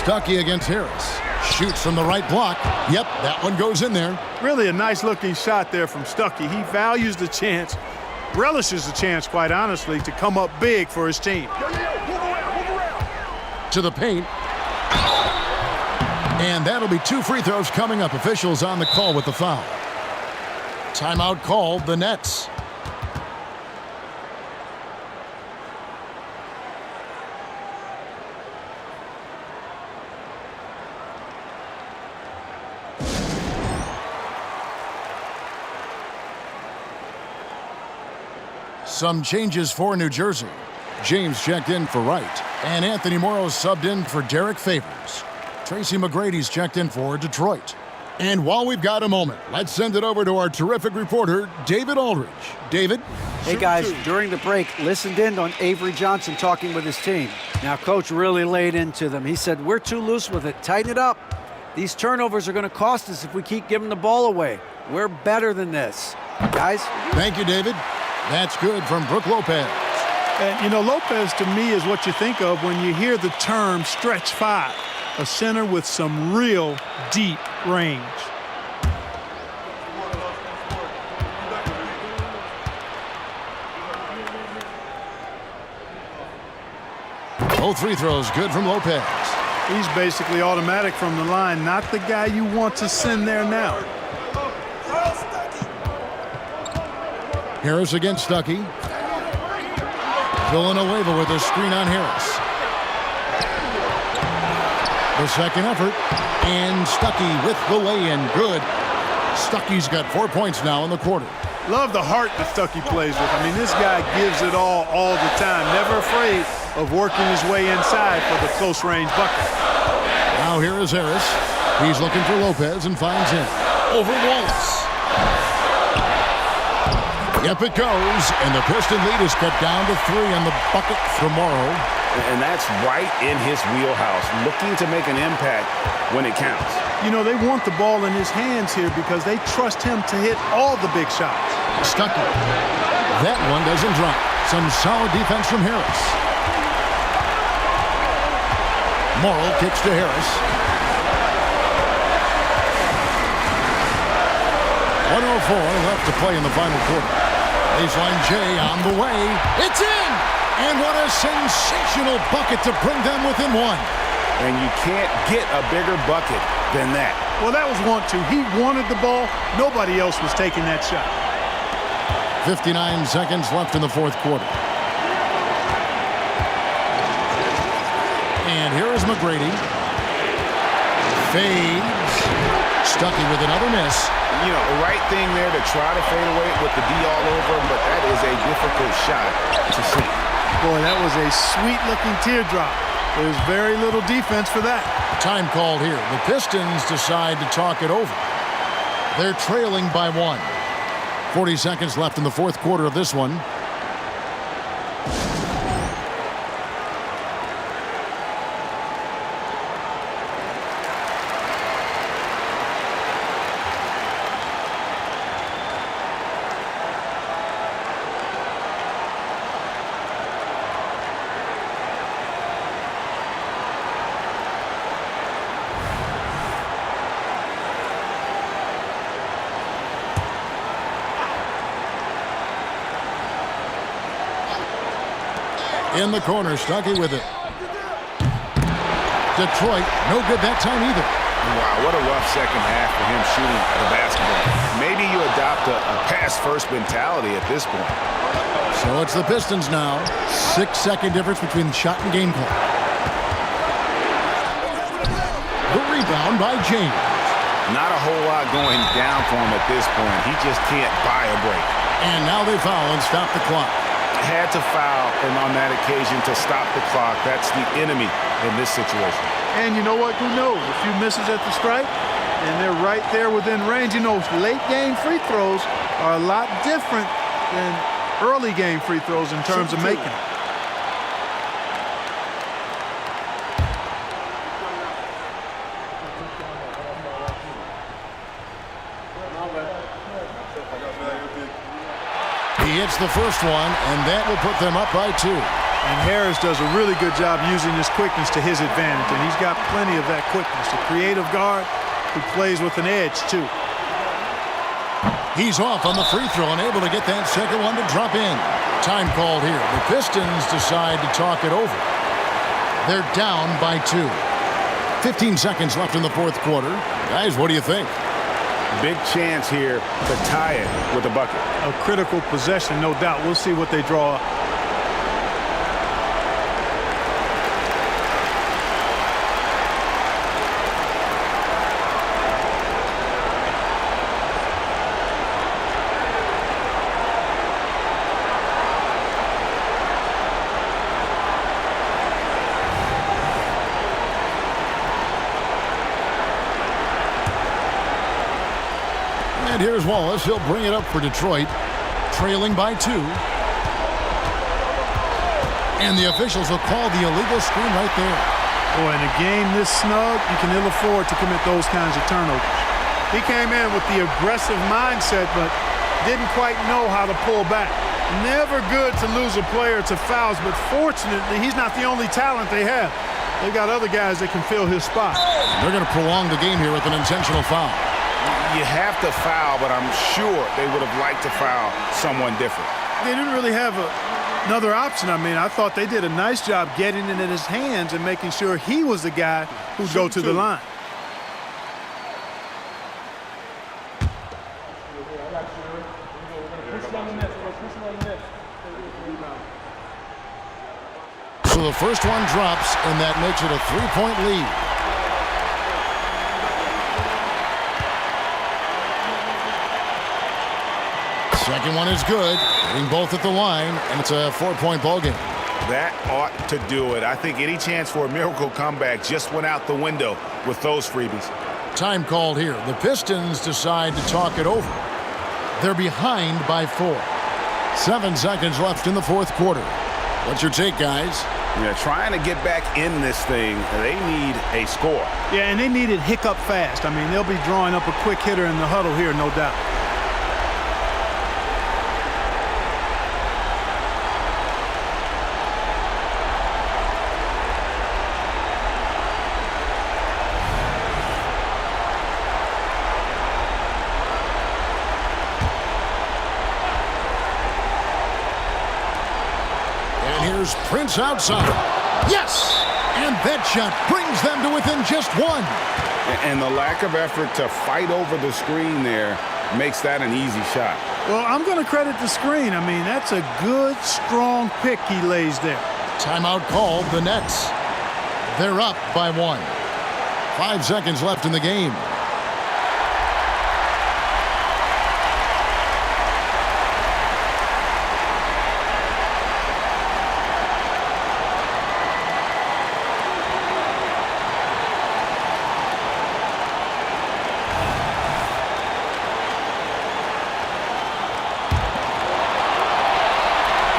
Stuckey against Harris. Shoots from the right block. Yep, that one goes in there. Really a nice-looking shot there from Stuckey. He values the chance, relishes the chance, quite honestly, to come up big for his team. To the paint. And that'll be 2 free throws coming up. Officials on the call with the foul. Timeout called, the Nets. Some changes for New Jersey. James checked in for Wright, and Anthony Morrow subbed in for Derek Favors. Tracy McGrady's checked in for Detroit. And while we've got a moment, let's send it over to our terrific reporter, David Aldridge. David? Hey, guys, during the break, listened in on Avery Johnson talking with his team. Now, Coach really laid into them. He said, we're too loose with it. Tighten it up. These turnovers are going to cost us if we keep giving the ball away. We're better than this. Guys? Thank you, David. That's good from Brook Lopez. And, you know, Lopez to me is what you think of when you hear the term stretch five, a center with some real deep range. Both free throws good from Lopez. He's basically automatic from the line, not the guy you want to send there now. Harris against Stuckey. Villanueva with a screen on Harris. The second effort, and Stuckey with the lay-in. Good. Stuckey's got 4 points now in the quarter. Love the heart that Stuckey plays with. I mean, this guy gives it all the time. Never afraid of working his way inside for the close-range bucket. Now here is Harris. He's looking for Lopez and finds him. Over Wallace. Yep, it goes, and the Piston lead is cut down to 3 on the bucket for Morrow. And that's right in his wheelhouse, looking to make an impact when it counts. You know, they want the ball in his hands here because they trust him to hit all the big shots. Stuckey. That one doesn't drop. Some solid defense from Harris. Morrow kicks to Harris. 1:04 left to play in the final quarter. Baseline J on the way. It's in! And what a sensational bucket to bring them within 1. And you can't get a bigger bucket than that. Well, that was 1-2. He wanted the ball. Nobody else was taking that shot. 59 seconds left in the fourth quarter. And here is McGrady. Fades. Stuckey with another miss. You know, the right thing there to try to fade away with the D all over, but that is a difficult shot to see. Boy, that was a sweet-looking teardrop. There's very little defense for that. Time called here. The Pistons decide to talk it over. They're trailing by 1. 40 seconds left in the fourth quarter of this one. In the corner, Stuckey with it. Detroit, no good that time either. Wow, what a rough second half for him shooting the basketball. Maybe you adopt a pass-first mentality at this point. So it's the Pistons now. 6-second difference between shot and game clock. The rebound by James. Not a whole lot going down for him at this point. He just can't buy a break. And now they foul and stop the clock. Had to foul, and on that occasion to stop the clock. That's the enemy in this situation. And you know what? Who knows? A few misses at the stripe, and they're right there within range. You know, late-game free throws are a lot different than early-game free throws in terms of making. He hits the first one, and that will put them up by 2. And Harris does a really good job using his quickness to his advantage, and he's got plenty of that quickness. A creative guard who plays with an edge, too. He's off on the free throw and able to get that second one to drop in. Time called here. The Pistons decide to talk it over. They're down by 2. 15 seconds left in the fourth quarter. Guys, what do you think? Big chance here to tie it with a bucket. A critical possession, no doubt. We'll see what they draw up. And here's Wallace. He'll bring it up for Detroit, trailing by 2. And the officials will call the illegal screen right there. Boy, in a game this snug, you can ill afford to commit those kinds of turnovers. He came in with the aggressive mindset, but didn't quite know how to pull back. Never good to lose a player to fouls, but fortunately, he's not the only talent they have. They've got other guys that can fill his spot. They're going to prolong the game here with an intentional foul. You have to foul, but I'm sure they would have liked to foul someone different. They didn't really have another option. I mean, I thought they did a nice job getting it in his hands and making sure he was the guy who'd go to the line. So the first one drops, and that makes it a 3-point lead. Second one is good, hitting both at the line, and it's a 4-point ball game. That ought to do it. I think any chance for a miracle comeback just went out the window with those freebies. Time called here. The Pistons decide to talk it over. They're behind by 4. 7 seconds left in the fourth quarter. What's your take, guys? Yeah, trying to get back in this thing, they need a score. Yeah, and they need it hiccup fast. I mean, they'll be drawing up a quick hitter in the huddle here, no doubt. Here's Prince outside. Yes! And that shot brings them to within just 1. And the lack of effort to fight over the screen there makes that an easy shot. Well, I'm going to credit the screen. I mean, that's a good, strong pick he lays there. Timeout called, the Nets. They're up by 1. 5 seconds left in the game.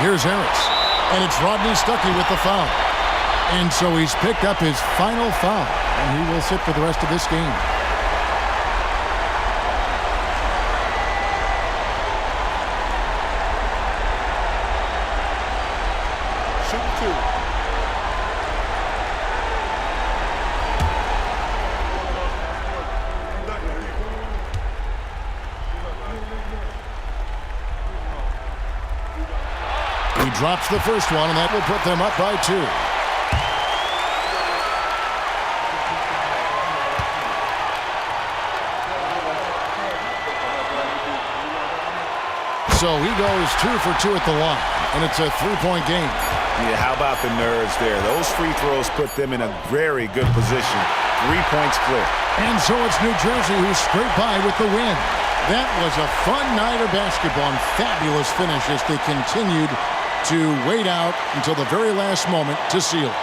Here's Harris, and it's Rodney Stuckey with the foul. And so he's picked up his final foul, and he will sit for the rest of this game. Shoot 2. He drops the first one, and that will put them up by 2. So he goes 2 for 2 at the line, and it's a 3-point game. Yeah, how about the nerves there? Those free throws put them in a very good position. 3 points clear. And so it's New Jersey who scraped by with the win. That was a fun night of basketball and fabulous finish as they continued to wait out until the very last moment to seal it.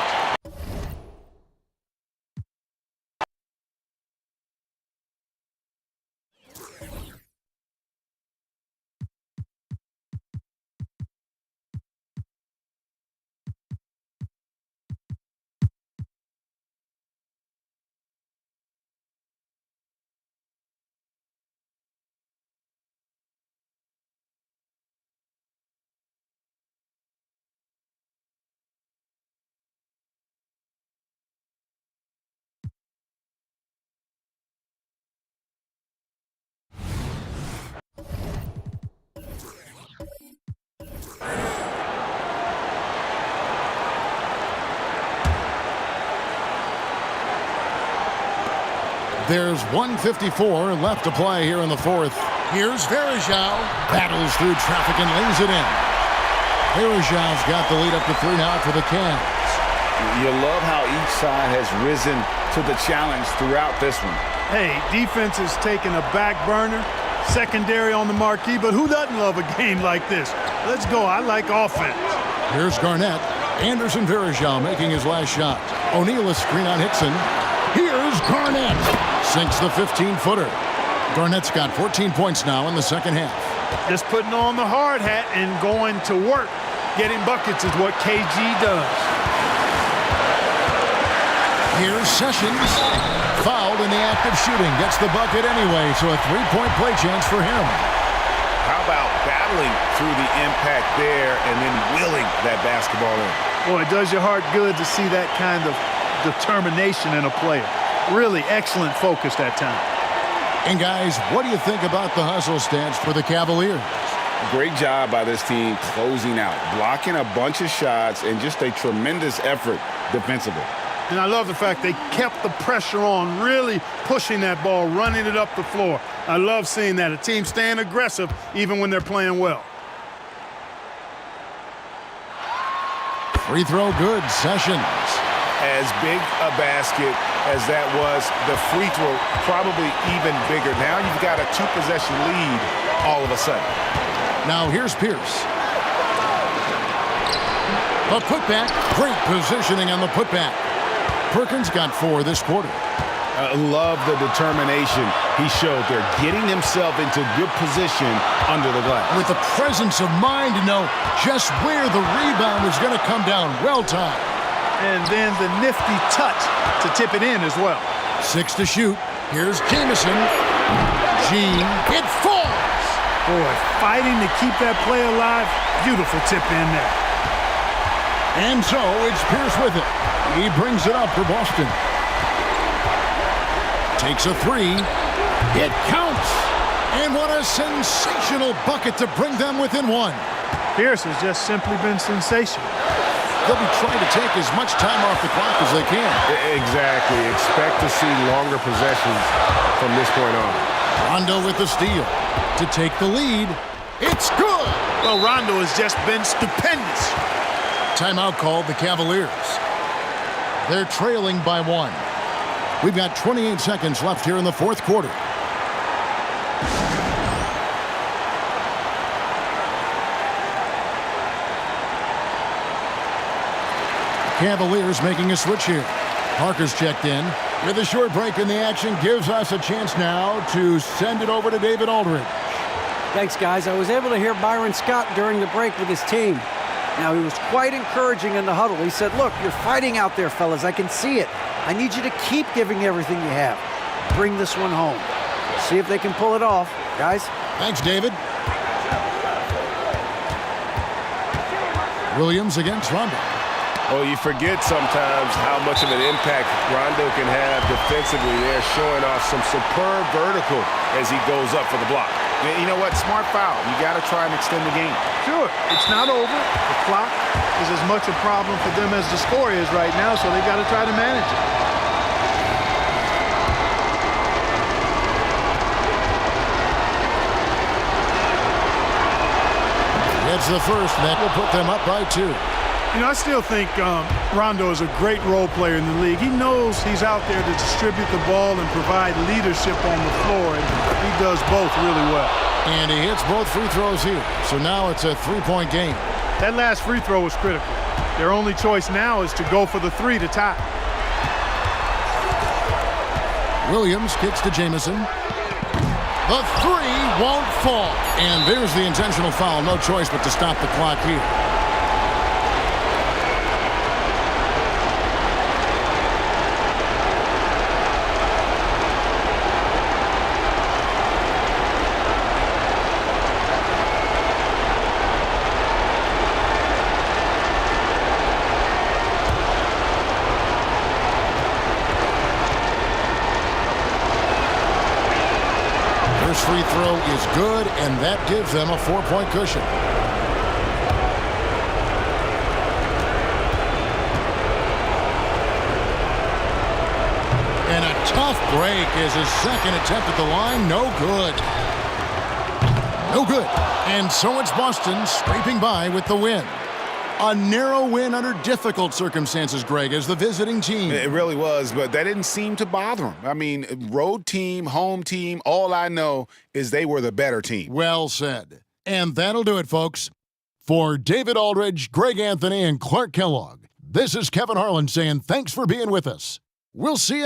There's 1:54 left to play here in the fourth. Here's Verajao. Battles through traffic and lays it in. Verajao's got the lead up to 3 now for the Cavs. You love how each side has risen to the challenge throughout this one. Hey, defense is taking a back burner, secondary on the marquee, but who doesn't love a game like this? Let's go. I like offense. Here's Garnett. Anderson Varejao making his last shot. O'Neal a screen on Hickson. Here's Garnett. Sinks the 15-footer. Garnett's got 14 points now in the second half. Just putting on the hard hat and going to work. Getting buckets is what KG does. Here's Sessions. Fouled in the act of shooting. Gets the bucket anyway, so a 3-point play chance for him. How about battle battling through the impact there and then willing that basketball in. Boy, it does your heart good to see that kind of determination in a player. Really excellent focus that time. And guys, what do you think about the hustle stance for the Cavaliers? Great job by this team closing out, blocking a bunch of shots, and just a tremendous effort defensively. And I love the fact they kept the pressure on, really pushing that ball, running it up the floor. I love seeing that, a team staying aggressive even when they're playing well. Free throw good, Sessions. As big a basket as that was, the free throw probably even bigger. Now you've got a two-possession lead all of a sudden. Now here's Pierce. A putback. Great positioning on the putback. Perkins got 4 this quarter. I love the determination he showed there, getting himself into good position under the glass. With the presence of mind to know just where the rebound is going to come down. Well timed. And then the nifty touch to tip it in as well. 6 to shoot. Here's Jamison. Gene. It falls. Boy, fighting to keep that play alive. Beautiful tip in there. And so it's Pierce with it. He brings it up for Boston. Takes a 3. It counts. And what a sensational bucket to bring them within 1. Pierce has just simply been sensational. They'll be trying to take as much time off the clock as they can. Exactly. Expect to see longer possessions from this point on. Rondo with the steal to take the lead. It's good. Well, Rondo has just been stupendous. Timeout called the Cavaliers. They're trailing by 1. We've got 28 seconds left here in the fourth quarter. Cavaliers making a switch here. Parker's checked in. With a short break in the action, gives us a chance now to send it over to David Aldridge. Thanks, guys. I was able to hear Byron Scott during the break with his team. Now, he was quite encouraging in the huddle. He said, look, you're fighting out there, fellas. I can see it. I need you to keep giving everything you have. Bring this one home. See if they can pull it off. Guys? Thanks, David. Williams against Rondo. Oh, you forget sometimes how much of an impact Rondo can have defensively there, showing off some superb vertical as he goes up for the block. You know what? Smart foul. You got to try and extend the game. Sure, it's not over. The clock is as much a problem for them as the score is right now, so they've got to try to manage it. It's the first, and that will put them up by 2. You know, I still think Rondo is a great role player in the league. He knows he's out there to distribute the ball and provide leadership on the floor, and he does both really well. And he hits both free throws here. So now it's a 3-point game. That last free throw was critical. Their only choice now is to go for the 3 to tie. Williams kicks to Jamison. The 3 won't fall. And there's the intentional foul. No choice but to stop the clock here. First free throw is good, and that gives them a 4-point cushion. And a tough break is his second attempt at the line. No good. No good. And so it's Boston scraping by with the win. A narrow win under difficult circumstances, Greg, as the visiting team. It really was, but that didn't seem to bother him. I mean, road team, home team, all I know is they were the better team. Well said. And that'll do it, folks. For David Aldridge, Greg Anthony, and Clark Kellogg, this is Kevin Harlan saying thanks for being with us. We'll see you.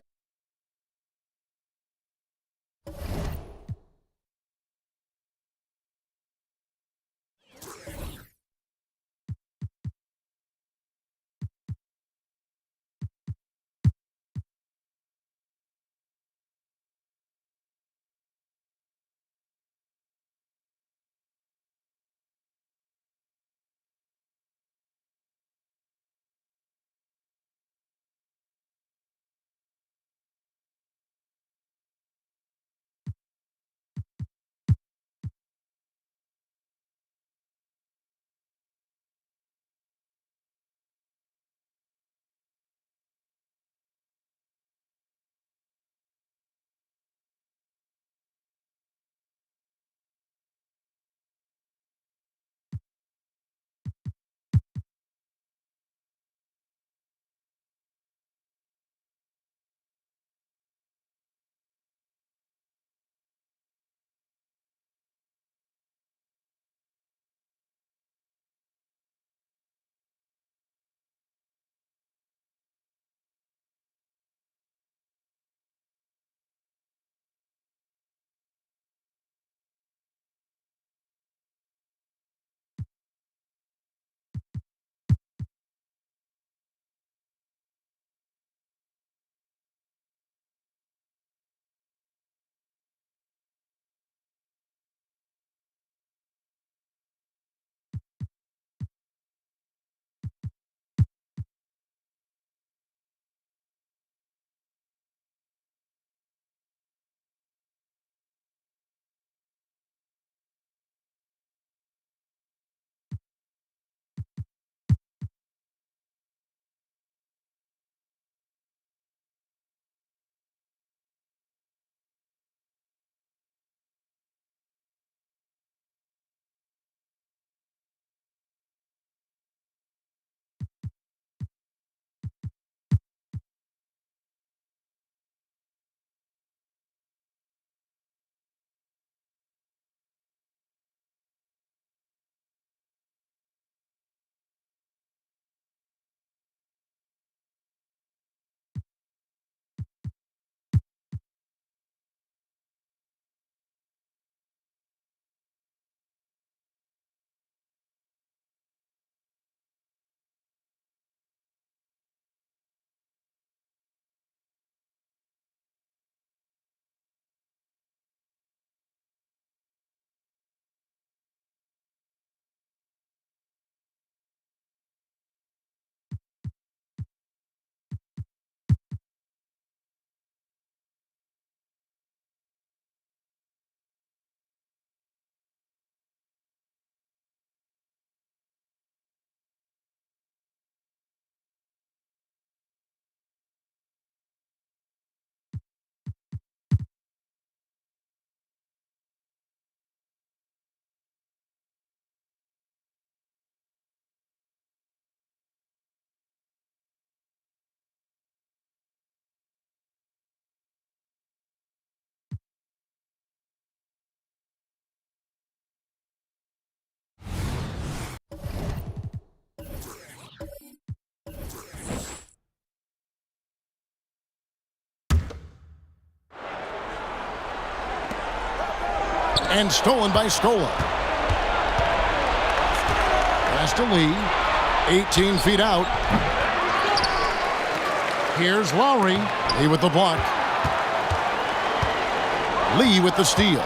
And stolen by Scola. Pass to Lee. 18 feet out. Here's Lowry. Lee with the block. Lee with the steal.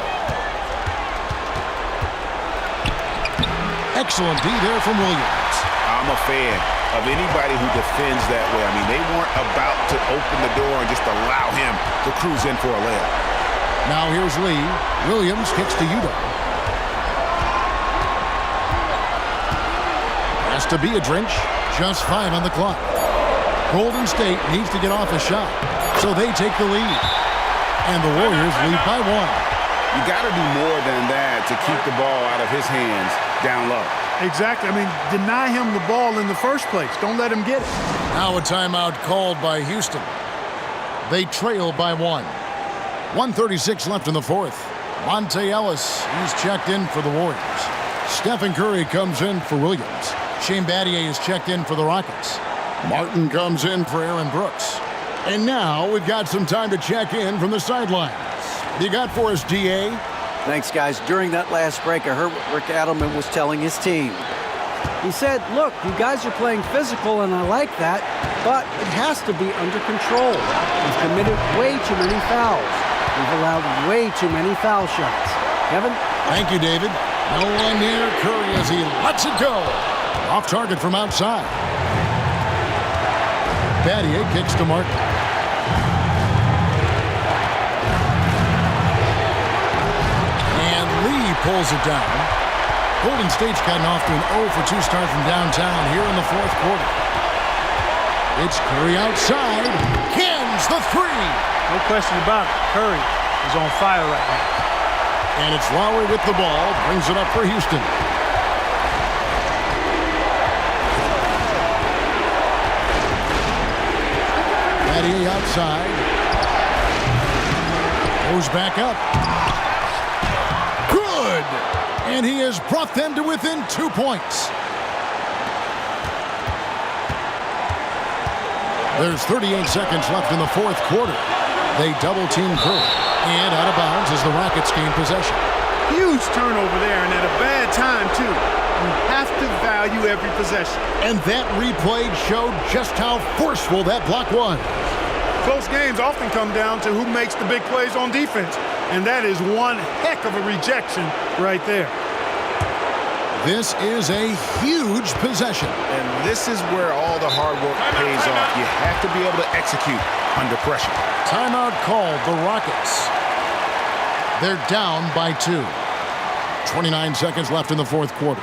Excellent D there from Williams. I'm a fan of anybody who defends that way. I mean, they weren't about to open the door and just allow him to cruise in for a layup. Now here's Lee. Williams kicks to Udo. Has to be a drench. Just 5 on the clock. Golden State needs to get off a shot, so they take the lead. And the Warriors lead by 1. You got to do more than that to keep the ball out of his hands down low. Exactly. I mean, deny him the ball in the first place. Don't let him get it. Now a timeout called by Houston. They trail by 1. 1:36 left in the fourth. Monte Ellis, he's checked in for the Warriors. Stephen Curry comes in for Williams. Shane Battier is checked in for the Rockets. Martin comes in for Aaron Brooks. And now we've got some time to check in from the sidelines. What do you got for us, D.A.? Thanks, guys. During that last break, I heard what Rick Adelman was telling his team. He said, look, you guys are playing physical, and I like that, but it has to be under control. We've committed way too many fouls. We've allowed way too many foul shots. Kevin? Thank you, David. No one near Curry as he lets it go. Off target from outside. Battier kicks to Martin. And Lee pulls it down. Golden State's gotten off to an 0-for-2 start from downtown here in the fourth quarter. It's Curry outside. Cans the three. No question about it. Curry is on fire right now. And it's Lowry with the ball. Brings it up for Houston. Battier outside. Goes back up. Good! And he has brought them to within 2 points. There's 38 seconds left in the fourth quarter. They double-team Curry. And out of bounds as the Rockets gain possession. Huge turnover there, and at a bad time, too. You have to value every possession. And that replay showed just how forceful that block was. Close games often come down to who makes the big plays on defense. And that is one heck of a rejection right there. This is a huge possession. And this is where all the hard work pays off. You have to be able to execute under pressure. Timeout called the Rockets. They're down by 2. 29 seconds left in the fourth quarter.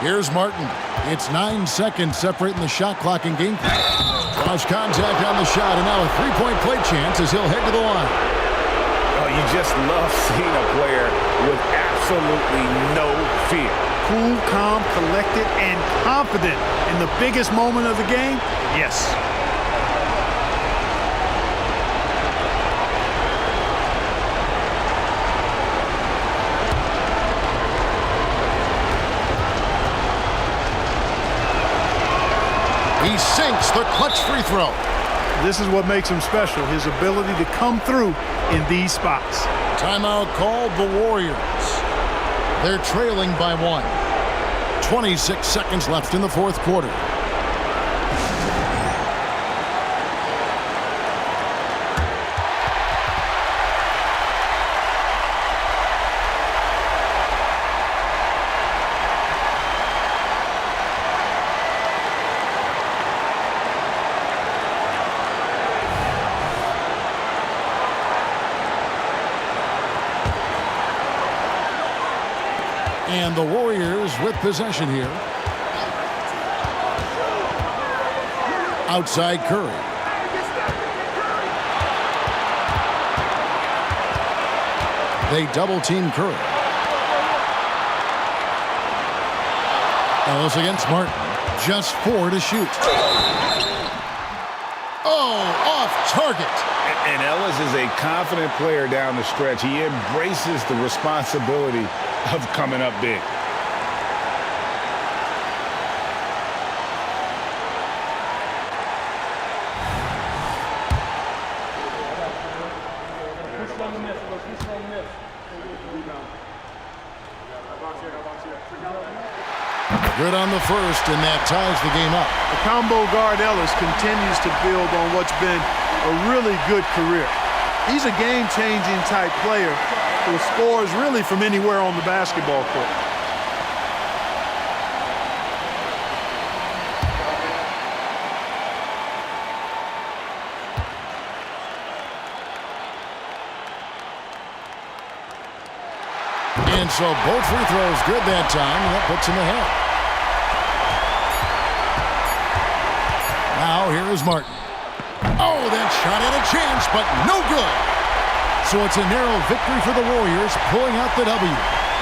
Here's Martin. It's 9 seconds separating the shot clock and game clock. Draws contact on the shot, and now a three-point play chance as he'll head to the line. Oh, you just love seeing a player with absolutely no fear. Cool, calm, collected, and confident in the biggest moment of the game? Yes. He sinks the clutch free throw. This is what makes him special, his ability to come through in these spots. Timeout called the Warriors. They're trailing by 1. 26 seconds left in the fourth quarter. And the Warriors with possession here. Outside Curry. They double-team Curry. Ellis against Martin. Just 4 to shoot. Oh, off target. And Ellis is a confident player down the stretch. He embraces the responsibility of coming up big. Good on the first, and that ties the game up. The combo guard Ellis continues to build on what's been a really good career. He's a game-changing type player who scores really from anywhere on the basketball court. And so both free throws good that time, and that puts him ahead. Now here is Martin. Oh, that shot had a chance, but no good. So it's a narrow victory for the Warriors, pulling out the W.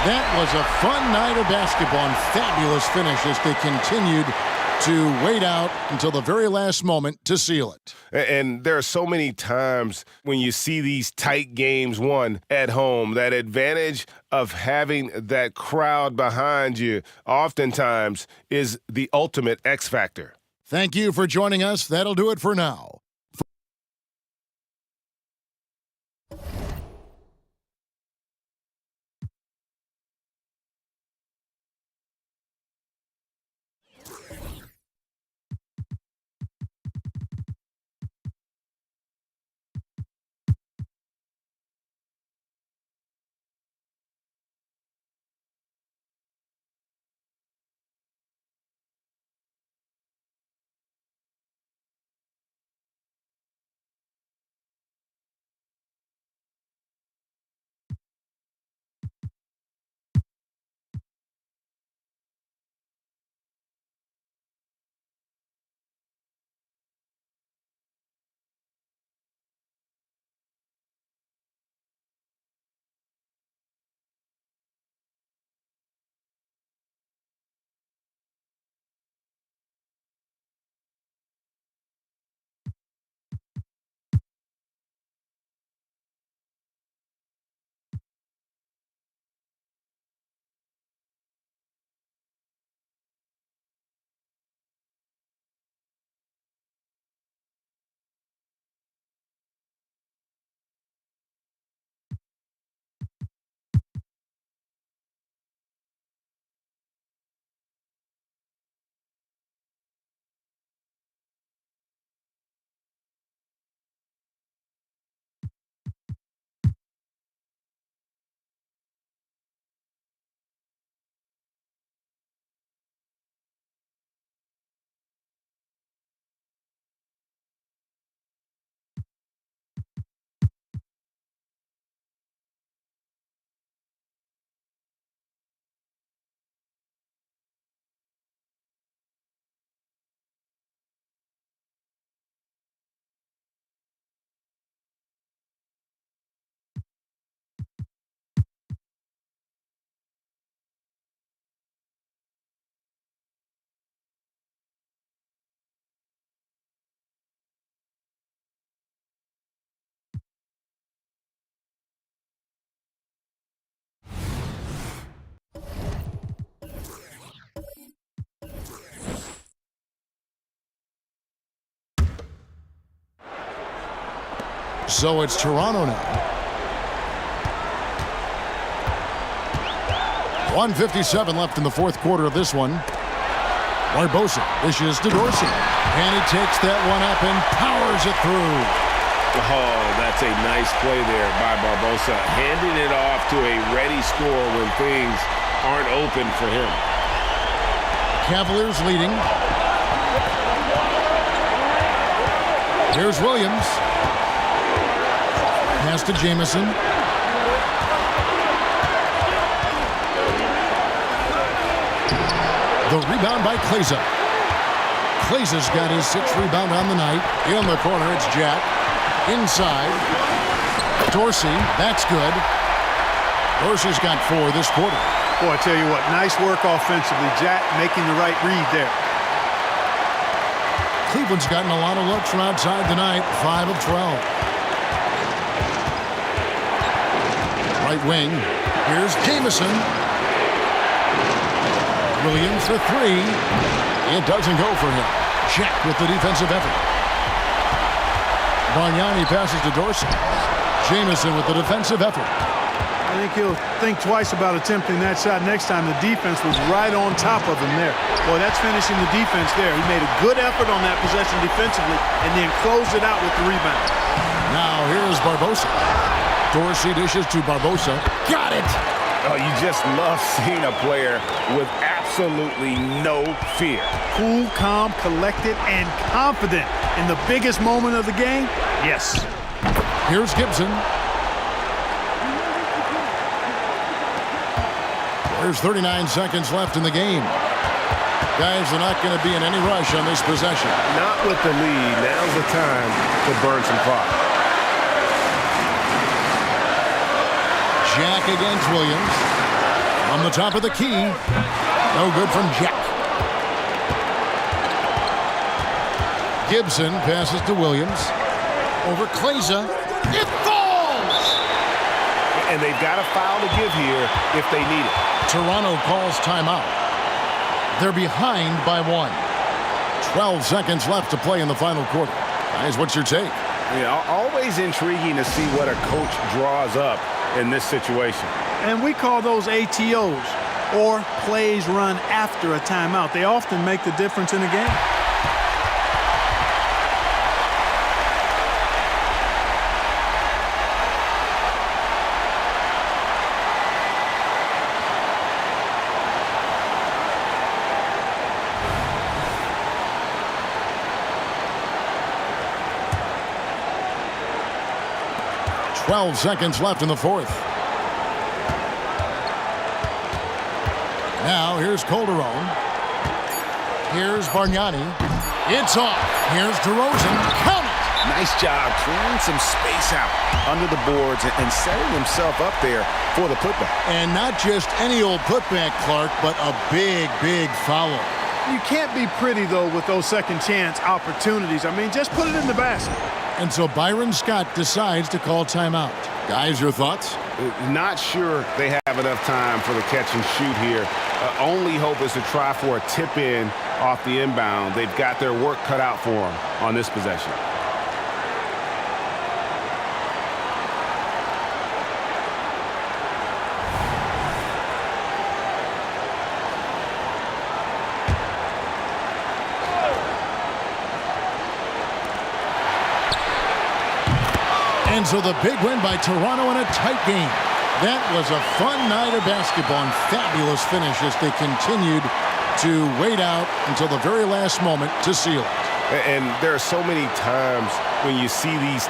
That was a fun night of basketball and fabulous finish as they continued to wait out until the very last moment to seal it. And there are so many times when you see these tight games won at home, that advantage of having that crowd behind you oftentimes is the ultimate X factor. Thank you for joining us. That'll do it for now. So it's Toronto now. 1:57 left in the fourth quarter of this one. Barbosa dishes to Dorsey. And he takes that one up and powers it through. Oh, that's a nice play there by Barbosa. Handing it off to a ready scorer when things aren't open for him. Cavaliers leading. Here's Williams. Pass to Jamison. The rebound by Kleza. Kleza's got his 6th rebound on the night. In the corner, it's Jack. Inside. Dorsey, that's good. Dorsey's got 4 this quarter. Boy, I tell you what, nice work offensively. Jack making the right read there. Cleveland's gotten a lot of looks from outside tonight, 5 of 12. Right wing, here's Jamison. Williams for 3. It doesn't go for him. Jack with the defensive effort. Bargnani passes to Dorsey. Jamison with the defensive effort. I think he'll think twice about attempting that shot next time. The defense was right on top of him there. Boy, that's finishing the defense there. He made a good effort on that possession defensively and then closed it out with the rebound. Now here's Barbosa. Dorsey dishes to Barbosa. Got it! Oh, you just love seeing a player with absolutely no fear. Cool, calm, collected, and confident in the biggest moment of the game. Yes. Here's Gibson. There's 39 seconds left in the game. Guys are not going to be in any rush on this possession. Not with the lead. Now's the time to burn some clock. Jack against Williams. On the top of the key. No good from Jack. Gibson passes to Williams. Over Kleza. It falls! And they've got a foul to give here if they need it. Toronto calls timeout. They're behind by 1. 12 seconds left to play in the final quarter. Guys, what's your take? Yeah, always intriguing to see what a coach draws up in this situation. And we call those ATOs, or plays run after a timeout. They often make the difference in a game. .12 seconds left in the fourth. Now here's Calderon. Here's Bargnani. It's off. Here's DeRozan. Count it! Nice job clearing some space out under the boards and setting himself up there for the putback. And not just any old putback, Clark, but a big, big foul. You can't be pretty, though, with those second chance opportunities. I mean, just put it in the basket. And so Byron Scott decides to call timeout. Guys, your thoughts? Not sure they have enough time for the catch and shoot here. Only hope is to try for a tip in off the inbound. They've got their work cut out for them on this possession. And so the big win by Toronto in a tight game. That was a fun night of basketball and fabulous finish as they continued to wait out until the very last moment to seal it. And there are so many times when you see these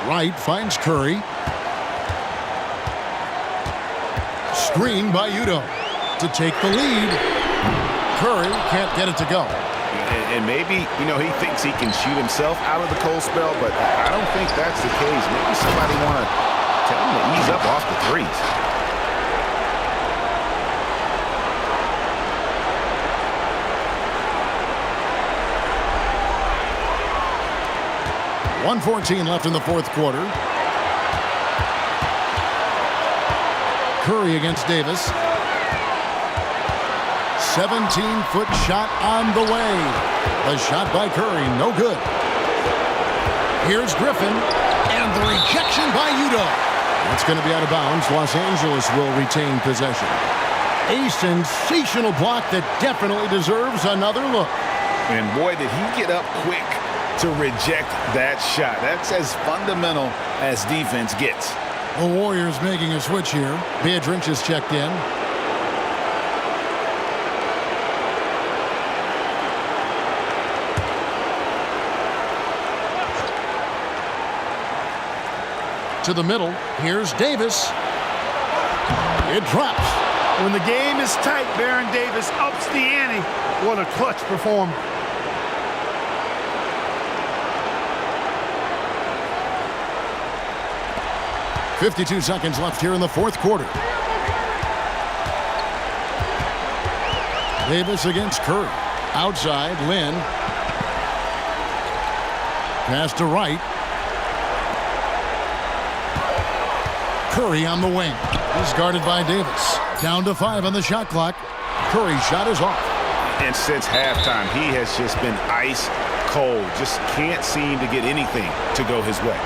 Wright finds Curry. Screen by Udo to take the lead. Curry can't get it to go. And maybe, he thinks he can shoot himself out of the cold spell, but I don't think that's the case. Maybe somebody want to tell him to ease up off the threes. .114 left in the fourth quarter. Curry against Davis. 17-foot shot on the way. The shot by Curry, no good. Here's Griffin, and the rejection by Udo. That's going to be out of bounds. Los Angeles will retain possession. A sensational block that definitely deserves another look. And boy, did he get up quick to reject that shot. That's as fundamental as defense gets. The Warriors making a switch here. Biedrins is checked in. To the middle. Here's Davis. It drops. When the game is tight, Baron Davis ups the ante. What a clutch performance. .52 seconds left here in the fourth quarter. Davis against Curry. Outside, Lynn. Pass to Wright. Curry on the wing. He's guarded by Davis. Down to 5 on the shot clock. Curry's shot is off. And since halftime, he has just been ice cold. Just can't seem to get anything to go his way.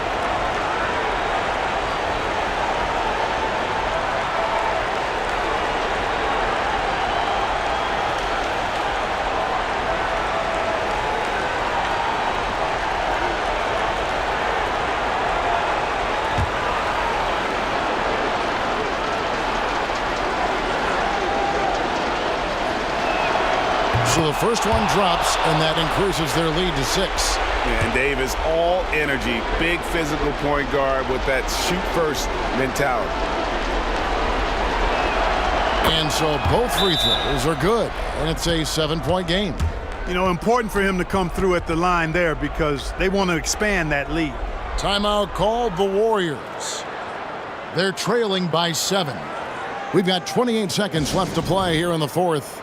So the first one drops, and that increases their lead to 6. And Davis, all energy, big physical point guard with that shoot-first mentality. And so both free throws are good, and it's a 7-point game. Important for him to come through at the line there because they want to expand that lead. Timeout called the Warriors. They're trailing by 7. We've got 28 seconds left to play here in the fourth.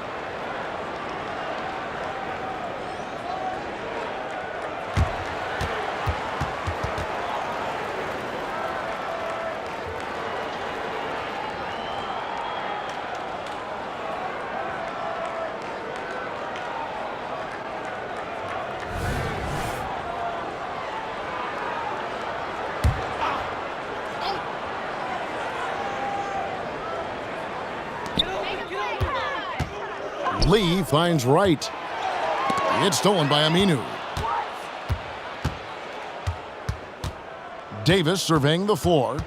Lee finds Wright. It's stolen by Aminu. Davis surveying the floor.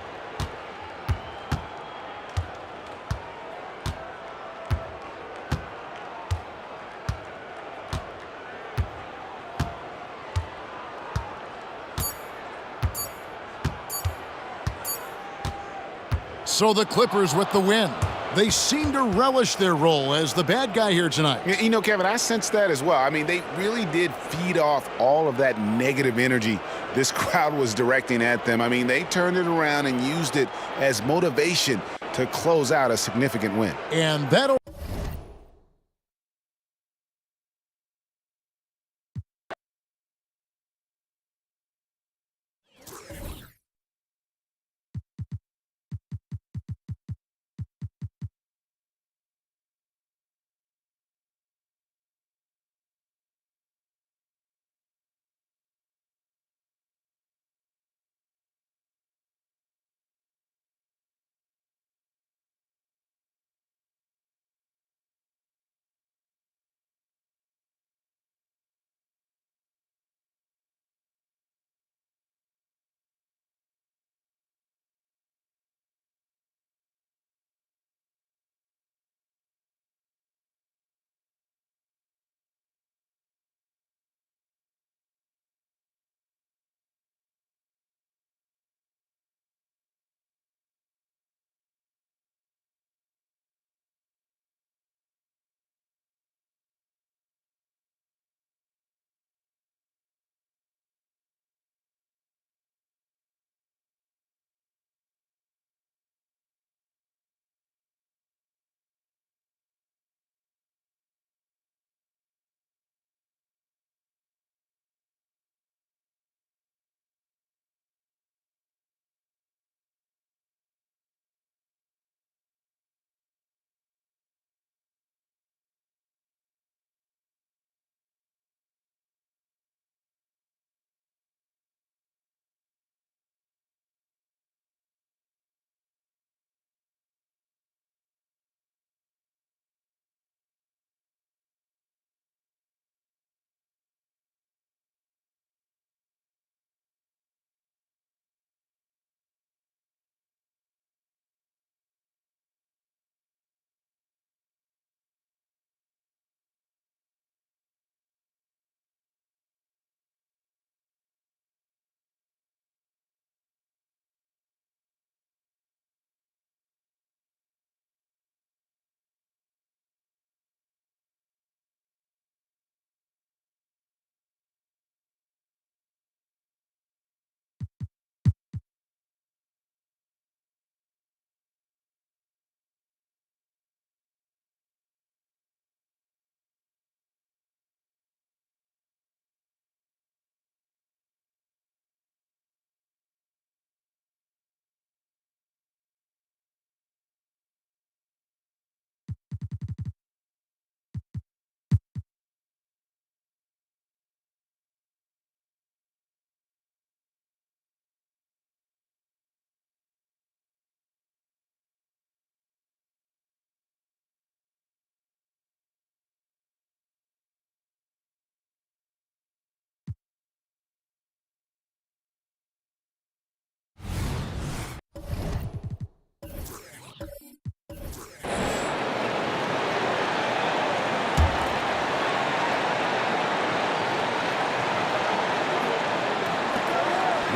So the Clippers with the win. They seem to relish their role as the bad guy here tonight. Kevin, I sense that as well. I mean, they really did feed off all of that negative energy this crowd was directing at them. I mean, they turned it around and used it as motivation to close out a significant win. And that'll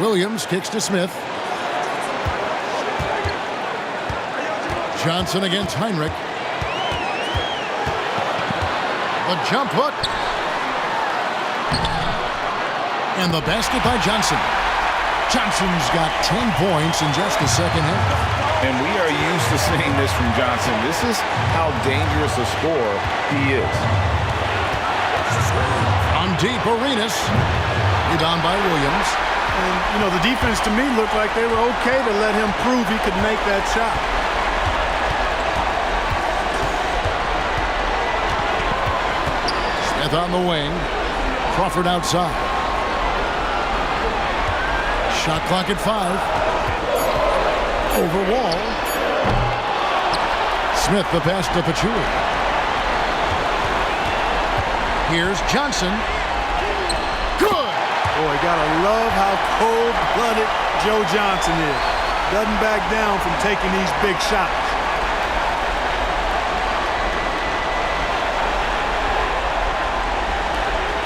Williams kicks to Smith. Johnson against Heinrich. The jump hook. And the basket by Johnson. Johnson's got 10 points in just the second half. And we are used to seeing this from Johnson. This is how dangerous a scorer he is. On deep, Arenas. Rebound by Williams. And, you know, the defense to me looked like they were okay to let him prove he could make that shot. Smith on the wing. Crawford outside. Shot clock at 5. Over Wall. Smith the pass to Pachulia. Here's Johnson. Good! Boy, gotta love how cold-blooded Joe Johnson is. Doesn't back down from taking these big shots.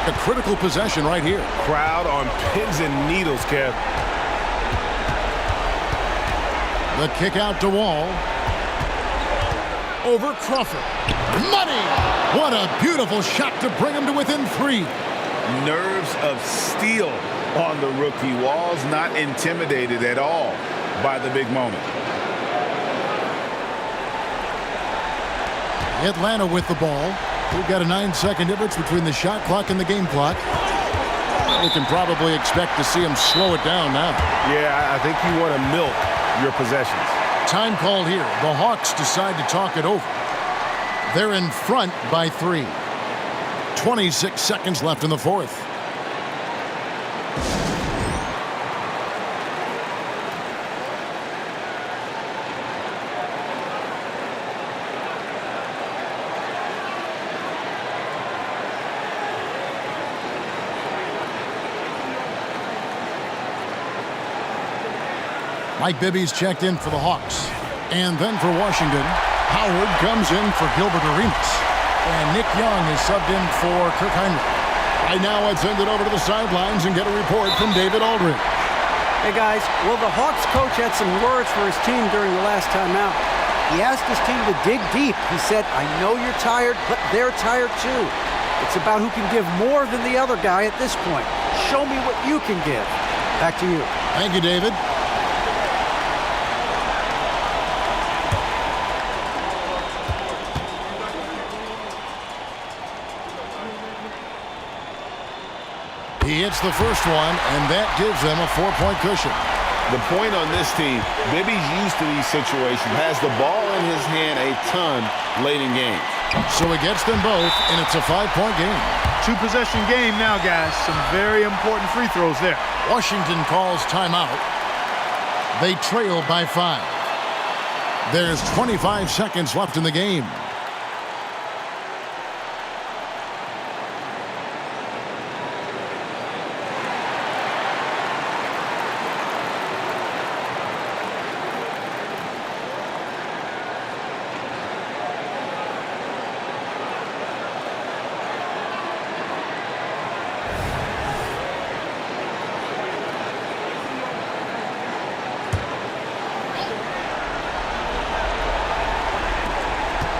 A critical possession right here. Crowd on pins and needles, Kev. The kick out to Wall. Over Crawford. Money! What a beautiful shot to bring him to within 3. Nerves of steel on the rookie. Wall's not intimidated at all by the big moment. Atlanta with the ball. We've got a 9-second difference between the shot clock and the game clock. We can probably expect to see him slow it down now. Yeah, I think you want to milk your possessions. Time called here. The Hawks decide to talk it over. They're in front by 3. 26 seconds left in the fourth. Mike Bibby's checked in for the Hawks. And then for Washington, Howard comes in for Gilbert Arenas. And Nick Young is subbed in for Kirk Heinrich. Right now, let's send it over to the sidelines and get a report from David Aldridge. Hey, guys. Well, the Hawks coach had some words for his team during the last timeout. He asked his team to dig deep. He said, I know you're tired, but they're tired too. It's about who can give more than the other guy at this point. Show me what you can give. Back to you. Thank you, David. He hits the first one, and that gives them a 4-point cushion. The point on this team, Bibby's used to these situations, has the ball in his hand a ton late in games. So he gets them both, and it's a 5-point game. 2-possession game now, guys. Some very important free throws there. Washington calls timeout. They trail by 5. There's 25 seconds left in the game.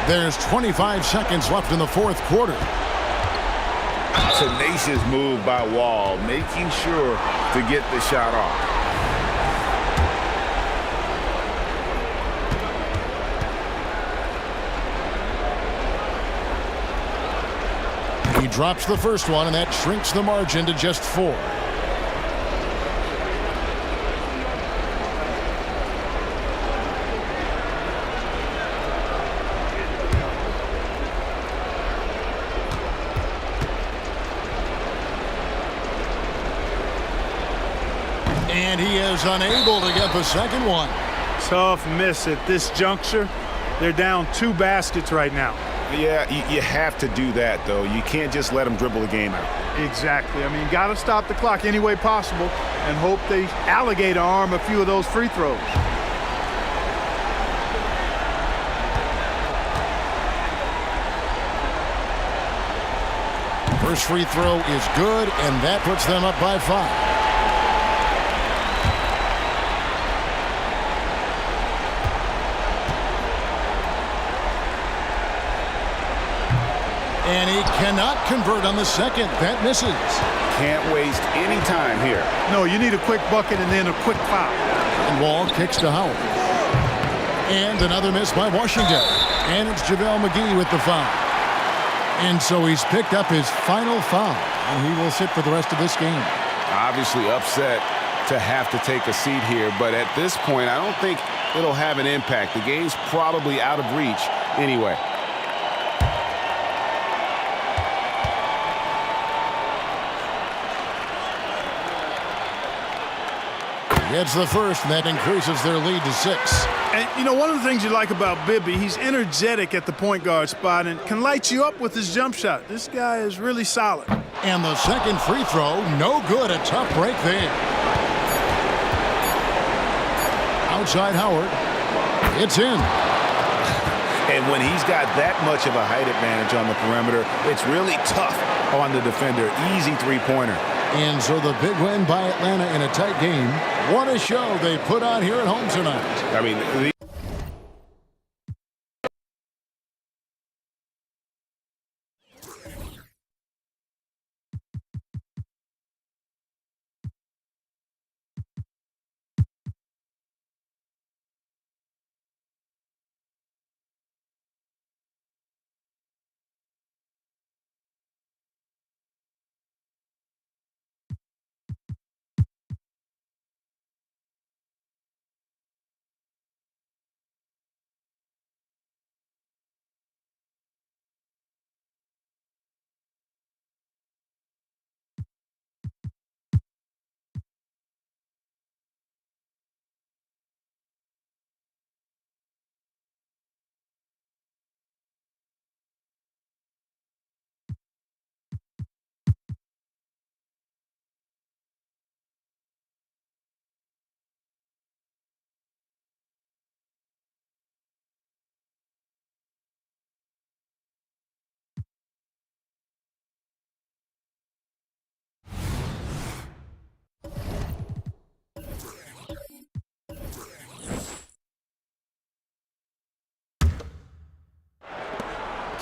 There's 25 seconds left in the fourth quarter. Tenacious move by Wall, making sure to get the shot off. He drops the first one, and that shrinks the margin to just 4. And he is unable to get the second one. Tough miss at this juncture. They're down 2 baskets right now. Yeah, you have to do that, though. You can't just let them dribble the game out. Exactly. I mean, got to stop the clock any way possible and hope they alligator arm a few of those free throws. First free throw is good, and that puts them up by 5. And he cannot convert on the second. That misses. Can't waste any time here. No, you need a quick bucket and then a quick foul. And Wall kicks to Howard. And another miss by Washington. And it's JaVale McGee with the foul. And so he's picked up his final foul. And he will sit for the rest of this game. Obviously upset to have to take a seat here, but at this point, I don't think it'll have an impact. The game's probably out of reach anyway. Gets the first, and that increases their lead to 6. And, you know, one of the things you like about Bibby, he's energetic at the point guard spot and can light you up with his jump shot. This guy is really solid. And the second free throw, no good. A tough break there. Outside Howard. It's in. And when he's got that much of a height advantage on the perimeter, it's really tough on the defender. Easy three-pointer. And so the big win by Atlanta in a tight game. What a show they put on here at home tonight. I mean,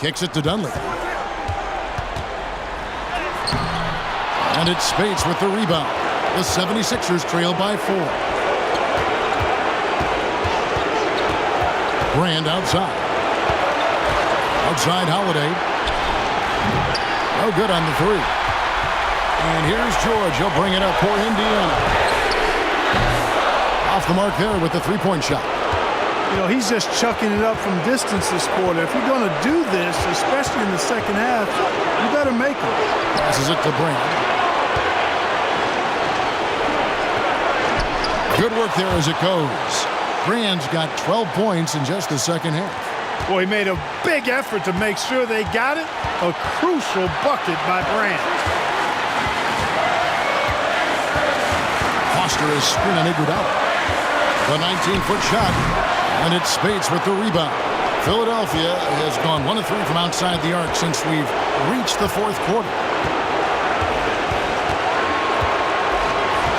Kicks it to Dunley. And it's Spates with the rebound. The 76ers trail by 4. Brand outside. Outside Holiday. No good on the 3. And here's George. He'll bring it up for Indiana. Off the mark there with the three-point shot. You know, he's just chucking it up from distance this quarter. If you're going to do this, especially in the second half, you better make it. Passes it to Brand. Good work there as it goes. Brand's got 12 points in just the second half. Boy, he made a big effort to make sure they got it. A crucial bucket by Brand. Foster is spinning Iguodala. The 19-foot shot. And it's Spates with the rebound. Philadelphia has gone 1 of 3 from outside the arc since we've reached the fourth quarter.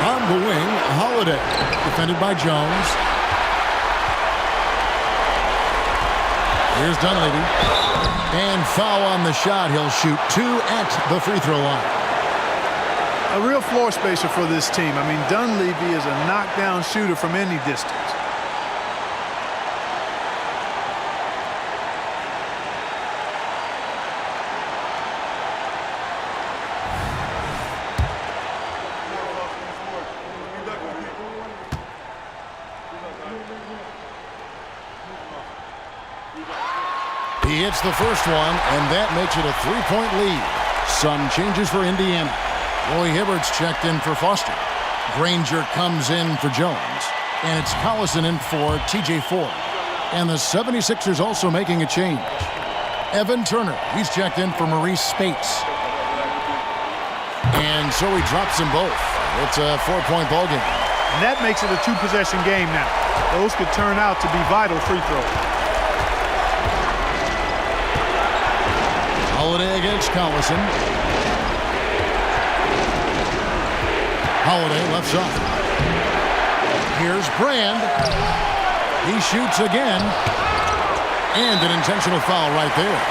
On the wing, Holiday. Defended by Jones. Here's Dunleavy. And foul on the shot. He'll shoot 2 at the free throw line. A real floor spacer for this team. I mean, Dunleavy is a knockdown shooter from any distance. He hits the first one, and that makes it a 3-point lead. Some changes for Indiana. Roy Hibbert's checked in for Foster. Granger comes in for Jones. And it's Collison in for TJ Ford. And the 76ers also making a change. Evan Turner, he's checked in for Maurice Spates. And so he drops them both. It's a 4-point ball game. And that makes it a 2-possession game now. Those could turn out to be vital free throws. Holiday against Collison. Holiday left side. Here's Brand. He shoots again. And an intentional foul right there.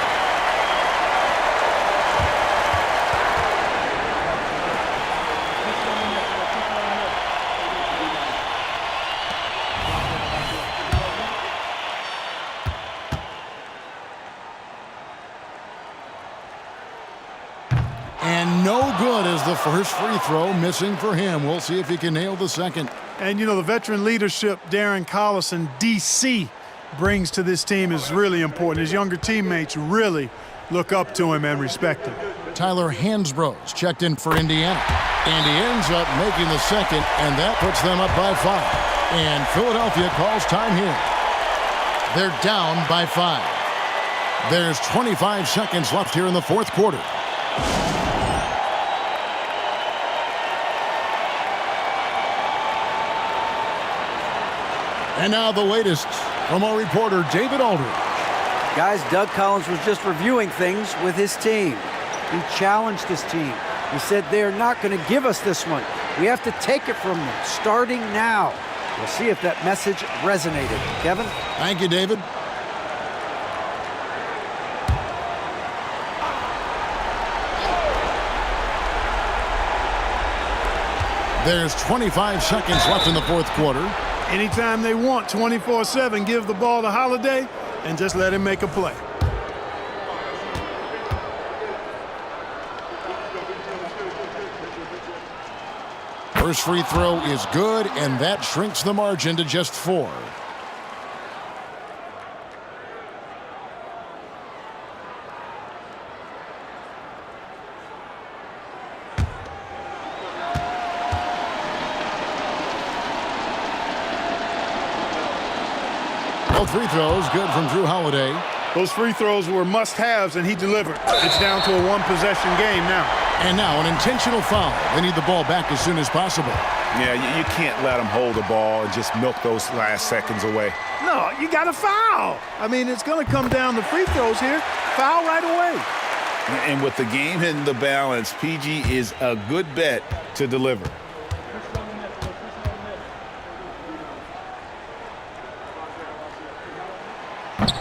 And no good as the first free throw missing for him. We'll see if he can nail the second. And, you know, the veteran leadership Darren Collison, D.C., brings to this team is really important. His younger teammates really look up to him and respect him. Tyler Hansbrough's checked in for Indiana. And he ends up making the second, and that puts them up by 5. And Philadelphia calls time here. They're down by 5. There's 25 seconds left here in the fourth quarter. And now the latest from our reporter, David Aldridge. Guys, Doug Collins was just reviewing things with his team. He challenged his team. He said they're not going to give us this one. We have to take it from them, starting now. We'll see if that message resonated. Kevin? Thank you, David. There's 25 seconds left in the fourth quarter. Anytime they want, 24/7, give the ball to Holiday and just let him make a play. First free throw is good, and that shrinks the margin to just 4. Both free throws good from Drew Holiday. Those free throws were must-haves, and he delivered. It's down to a one-possession game now. And now an intentional foul. They need the ball back as soon as possible. Yeah, you can't let them hold the ball and just milk those last seconds away. No, you got to foul. I mean, it's going to come down to free throws here. Foul right away. And with the game in the balance, PG is a good bet to deliver.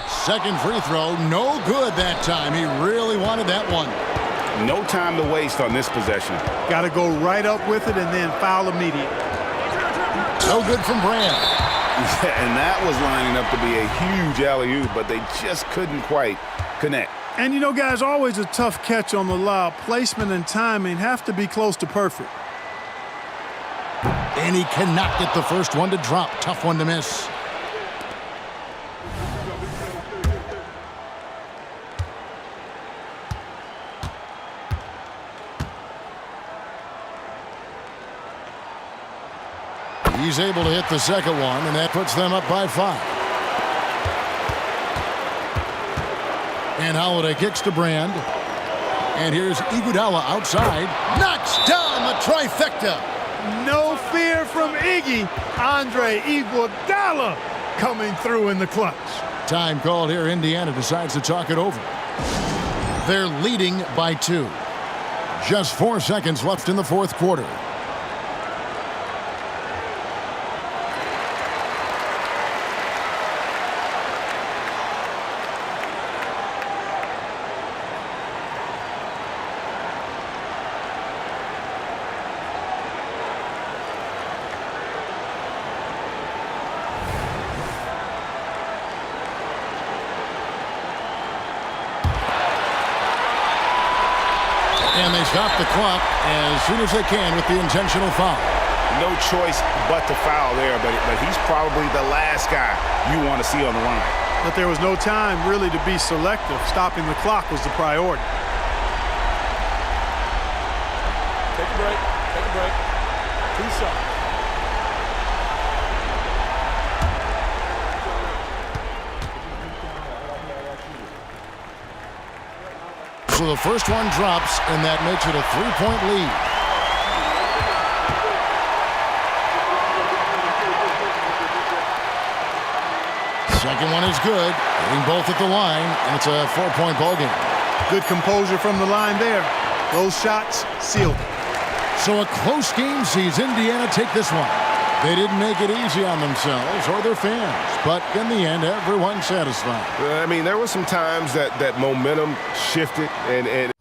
Second free throw, no good that time. He really wanted that one. No time to waste on this possession. Got to go right up with it and then foul immediately. No good from Brand. And that was lining up to be a huge alley-oop, but they just couldn't quite connect. And, you know, guys, always a tough catch on the lob. Placement and timing have to be close to perfect. And he cannot get the first one to drop. Tough one to miss. He's able to hit the second one, and that puts them up by 5. And Holiday kicks to Brand. And here's Iguodala outside. Knocks down the trifecta. No fear from Iggy. Andre Iguodala coming through in the clutch. Time called here. Indiana decides to talk it over. They're leading by 2. Just 4 seconds left in the fourth quarter. And they stop the clock as soon as they can with the intentional foul. No choice but to foul there, but he's probably the last guy you want to see on the line. But there was no time really to be selective. Stopping the clock was the priority. Take a break. Take a break. 2 shots. So the first one drops, and that makes it a 3-point lead. Second one is good, hitting both at the line, and it's a 4-point ball game. Good composure from the line there. Those shots sealed it. So a close game sees Indiana take this one. They didn't make it easy on themselves or their fans, but in the end, everyone's satisfied. I mean, there were some times that momentum shifted and